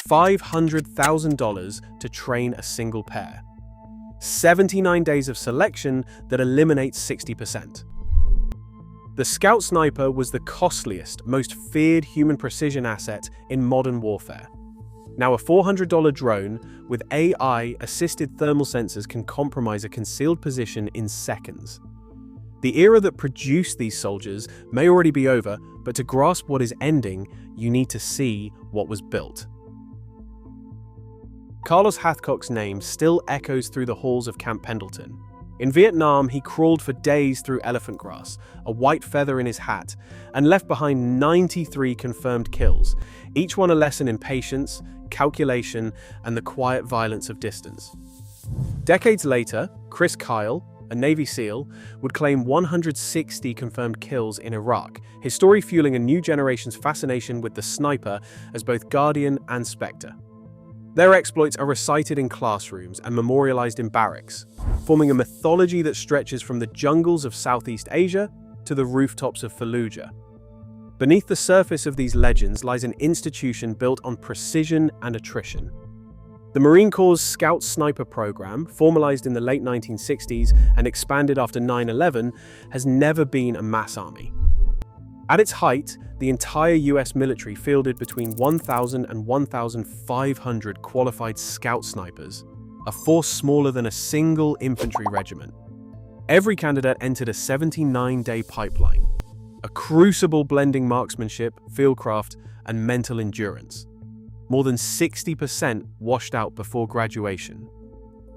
$500,000 to train a single pair. 79 days of selection that eliminates 60%. The Scout Sniper was the costliest, most feared human precision asset in modern warfare. Now a $400 drone with AI-assisted thermal sensors can compromise a concealed position in seconds. The era that produced these soldiers may already be over, but to grasp what is ending, you need to see what was built. Carlos Hathcock's name still echoes through the halls of Camp Pendleton. In Vietnam, he crawled for days through elephant grass, a white feather in his hat, and left behind 93 confirmed kills, each one a lesson in patience, calculation, and the quiet violence of distance. Decades later, Chris Kyle, a Navy SEAL, would claim 160 confirmed kills in Iraq, his story fueling a new generation's fascination with the sniper as both guardian and spectre. Their exploits are recited in classrooms and memorialized in barracks, forming a mythology that stretches from the jungles of Southeast Asia to the rooftops of Fallujah. Beneath the surface of these legends lies an institution built on precision and attrition. The Marine Corps' Scout Sniper program, formalized in the late 1960s and expanded after 9/11, has never been a mass army. At its height, the entire US military fielded between 1,000 and 1,500 qualified Scout Snipers, a force smaller than a single infantry regiment. Every candidate entered a 79-day pipeline, a crucible blending marksmanship, fieldcraft, and mental endurance. More than 60% washed out before graduation.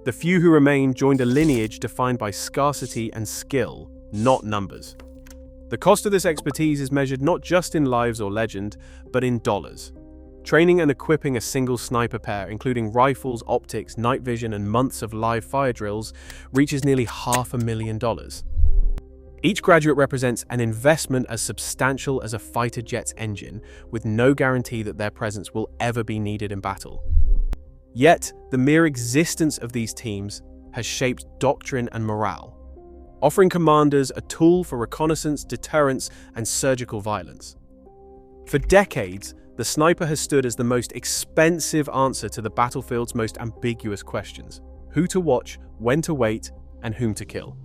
The few who remained joined a lineage defined by scarcity and skill, not numbers. The cost of this expertise is measured not just in lives or legend, but in dollars. Training and equipping a single sniper pair, including rifles, optics, night vision, and months of live fire drills, reaches nearly $500,000. Each graduate represents an investment as substantial as a fighter jet's engine, with no guarantee that their presence will ever be needed in battle. Yet, the mere existence of these teams has shaped doctrine and morale, offering commanders a tool for reconnaissance, deterrence, and surgical violence. For decades, the sniper has stood as the most expensive answer to the battlefield's most ambiguous questions: who to watch, when to wait, and whom to kill.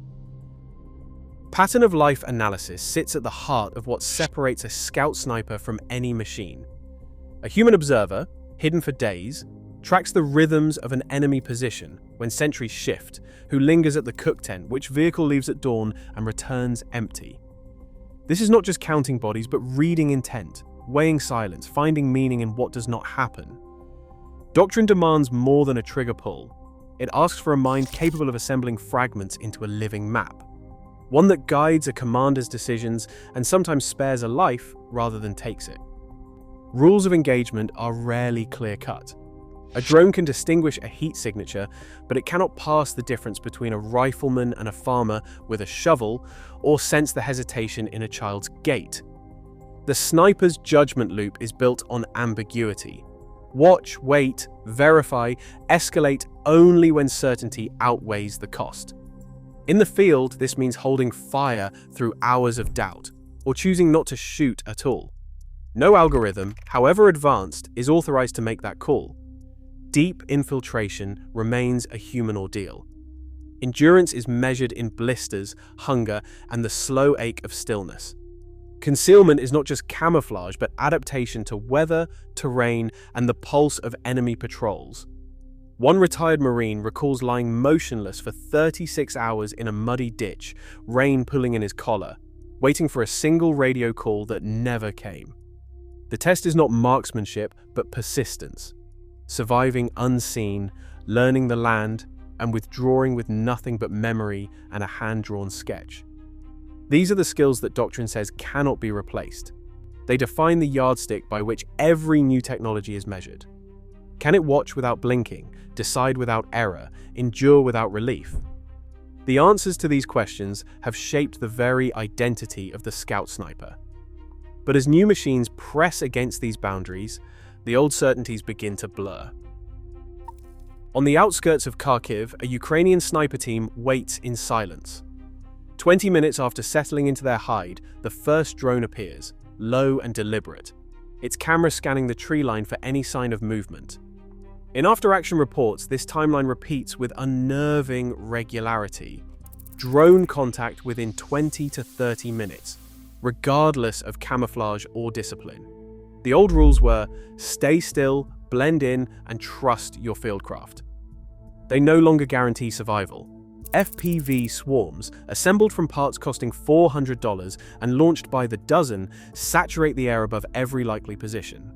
Pattern of life analysis sits at the heart of what separates a Scout Sniper from any machine. A human observer, hidden for days, tracks the rhythms of an enemy position when sentries shift, who lingers at the cook tent, which vehicle leaves at dawn and returns empty. This is not just counting bodies, but reading intent, weighing silence, finding meaning in what does not happen. Doctrine demands more than a trigger pull. It asks for a mind capable of assembling fragments into a living map, one that guides a commander's decisions and sometimes spares a life rather than takes it. Rules of engagement are rarely clear-cut. A drone can distinguish a heat signature, but it cannot pass the difference between a rifleman and a farmer with a shovel, or sense the hesitation in a child's gait. The sniper's judgment loop is built on ambiguity. Watch, wait, verify, escalate only when certainty outweighs the cost. In the field, this means holding fire through hours of doubt, or choosing not to shoot at all. No algorithm, however advanced, is authorized to make that call. Deep infiltration remains a human ordeal. Endurance is measured in blisters, hunger, and the slow ache of stillness. Concealment is not just camouflage, but adaptation to weather, terrain, and the pulse of enemy patrols. One retired Marine recalls lying motionless for 36 hours in a muddy ditch, rain pulling in his collar, waiting for a single radio call that never came. The test is not marksmanship, but persistence. Surviving unseen, learning the land, and withdrawing with nothing but memory and a hand-drawn sketch. These are the skills that doctrine says cannot be replaced. They define the yardstick by which every new technology is measured. Can it watch without blinking, decide without error, endure without relief? The answers to these questions have shaped the very identity of the Scout Sniper. But as new machines press against these boundaries, the old certainties begin to blur. On the outskirts of Kharkiv, a Ukrainian sniper team waits in silence. 20 minutes after settling into their hide, the first drone appears, low and deliberate. its camera scanning the tree line for any sign of movement. In after-action reports, this timeline repeats with unnerving regularity. Drone contact within 20 to 30 minutes, regardless of camouflage or discipline. The old rules were stay still, blend in, and trust your fieldcraft. They no longer guarantee survival. FPV swarms, assembled from parts costing $400 and launched by the dozen, saturate the air above every likely position.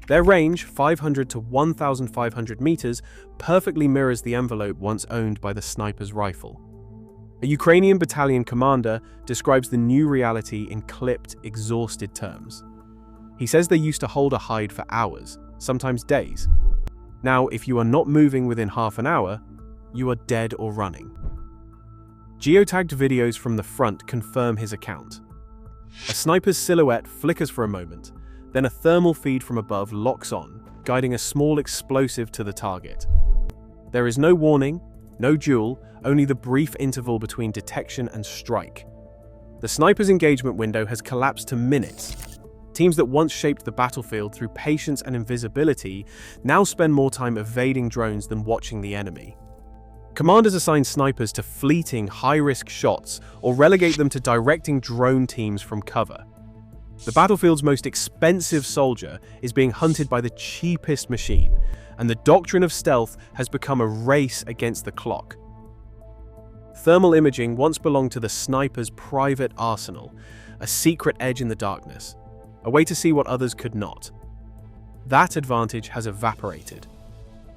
Their range, 500 to 1,500 meters, perfectly mirrors the envelope once owned by the sniper's rifle. A Ukrainian battalion commander describes the new reality in clipped, exhausted terms. He says they used to hold a hide for hours, sometimes days. Now, if you are not moving within half an hour, you are dead or running. Geotagged videos from the front confirm his account. A sniper's silhouette flickers for a moment, then a thermal feed from above locks on, guiding a small explosive to the target. There is no warning, no duel, only the brief interval between detection and strike. The sniper's engagement window has collapsed to minutes. Teams that once shaped the battlefield through patience and invisibility now spend more time evading drones than watching the enemy. Commanders assign snipers to fleeting, high-risk shots or relegate them to directing drone teams from cover. The battlefield's most expensive soldier is being hunted by the cheapest machine, and the doctrine of stealth has become a race against the clock. Thermal imaging once belonged to the sniper's private arsenal, a secret edge in the darkness, a way to see what others could not. That advantage has evaporated.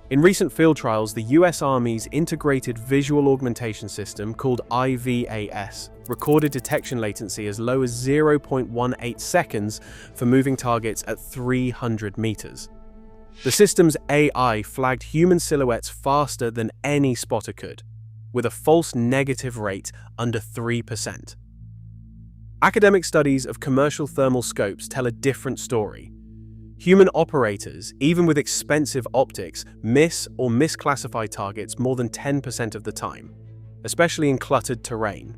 In recent field trials, the US Army's Integrated Visual Augmentation System, called IVAS, recorded detection latency as low as 0.18 seconds for moving targets at 300 meters. The system's AI flagged human silhouettes faster than any spotter could, with a false negative rate under 3%. Academic studies of commercial thermal scopes tell a different story. Human operators, even with expensive optics, miss or misclassify targets more than 10% of the time, especially in cluttered terrain.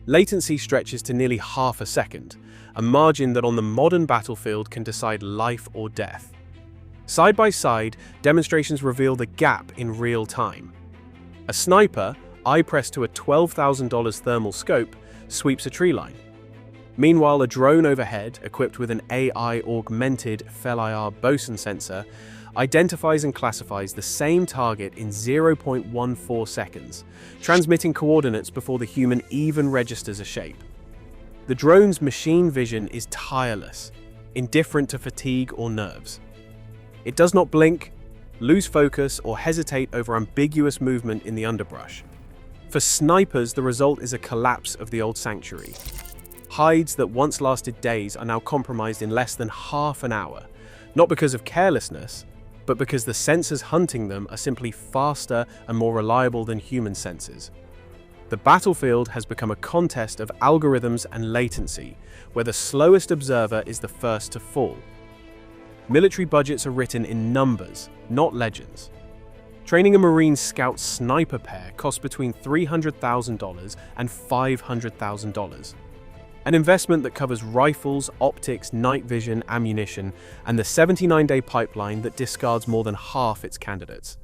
Latency stretches to nearly half a second, a margin that on the modern battlefield can decide life or death. Side by side, demonstrations reveal the gap in real time. A sniper, eye pressed to a $12,000 thermal scope, sweeps a tree line. Meanwhile, a drone overhead, equipped with an AI-augmented FEL-IR boson sensor, identifies and classifies the same target in 0.14 seconds, transmitting coordinates before the human even registers a shape. The drone's machine vision is tireless, indifferent to fatigue or nerves. It does not blink, lose focus, or hesitate over ambiguous movement in the underbrush. For snipers, the result is a collapse of the old sanctuary. Hides that once lasted days are now compromised in less than half an hour, not because of carelessness, but because the sensors hunting them are simply faster and more reliable than human sensors. The battlefield has become a contest of algorithms and latency, where the slowest observer is the first to fall. Military budgets are written in numbers, not legends. Training a Marine Scout sniper pair costs between $300,000 and $500,000. An investment that covers rifles, optics, night vision, ammunition, and the 79-day pipeline that discards more than half its candidates.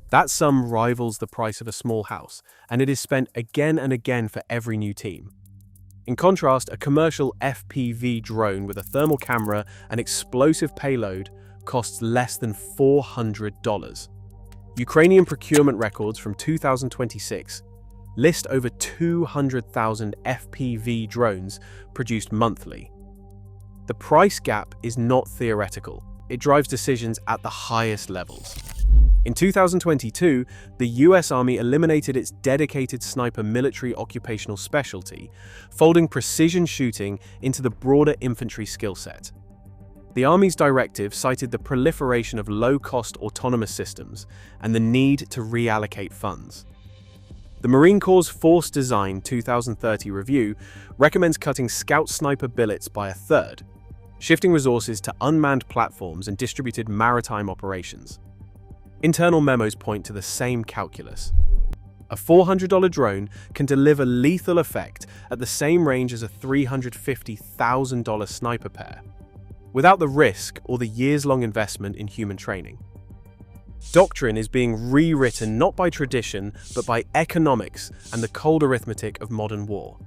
That sum rivals the price of a small house, and it is spent again and again for every new team. In contrast, a commercial FPV drone with a thermal camera and explosive payload costs less than $400. Ukrainian procurement records from 2026 list over 200,000 FPV drones produced monthly. The price gap is not theoretical. It drives decisions at the highest levels. In 2022, the US Army eliminated its dedicated sniper military occupational specialty, folding precision shooting into the broader infantry skill set. The Army's directive cited the proliferation of low-cost autonomous systems and the need to reallocate funds. The Marine Corps' Force Design 2030 review recommends cutting Scout sniper billets by a third, shifting resources to unmanned platforms and distributed maritime operations. Internal memos point to the same calculus. A $400 drone can deliver lethal effect at the same range as a $350,000 sniper pair. without the risk or the years-long investment in human training. Doctrine is being rewritten not by tradition, but by economics and the cold arithmetic of modern war.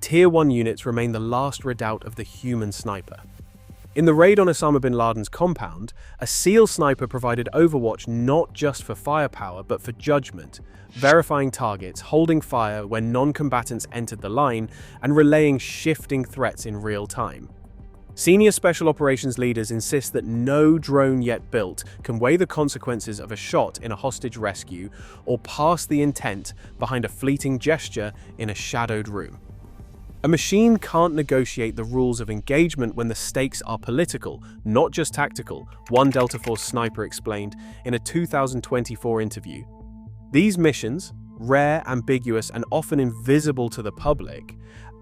Tier 1 units remain the last redoubt of the human sniper. In the raid on Osama bin Laden's compound, a SEAL sniper provided overwatch not just for firepower, but for judgment, verifying targets, holding fire when non-combatants entered the line, and relaying shifting threats in real time. Senior special operations leaders insist that no drone yet built can weigh the consequences of a shot in a hostage rescue or pass the intent behind a fleeting gesture in a shadowed room. A machine can't negotiate the rules of engagement when the stakes are political, not just tactical, one Delta Force sniper explained in a 2024 interview. These missions, rare, ambiguous, and often invisible to the public,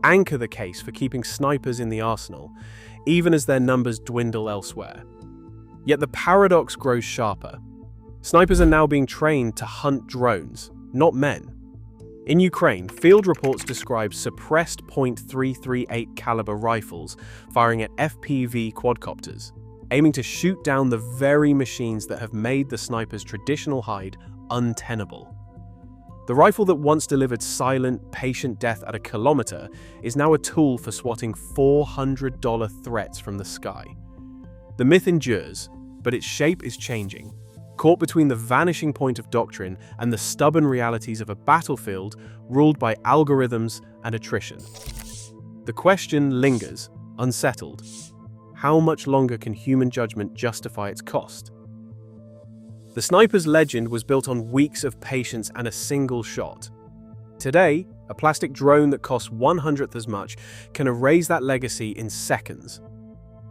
anchor the case for keeping snipers in the arsenal, even as their numbers dwindle elsewhere. Yet the paradox grows sharper. Snipers are now being trained to hunt drones, not men. In Ukraine, field reports describe suppressed .338 caliber rifles firing at FPV quadcopters, aiming to shoot down the very machines that have made the sniper's traditional hide untenable. The rifle that once delivered silent, patient death at a kilometer is now a tool for swatting $400 threats from the sky. The myth endures, but its shape is changing. Caught between the vanishing point of doctrine and the stubborn realities of a battlefield ruled by algorithms and attrition. The question lingers, unsettled. How much longer can human judgment justify its cost? The sniper's legend was built on weeks of patience and a single shot. Today, a plastic drone that costs 1/100th as much can erase that legacy in seconds.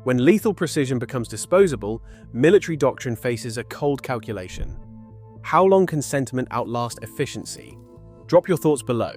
When lethal precision becomes disposable, military doctrine faces a cold calculation. How long can sentiment outlast efficiency? Drop your thoughts below.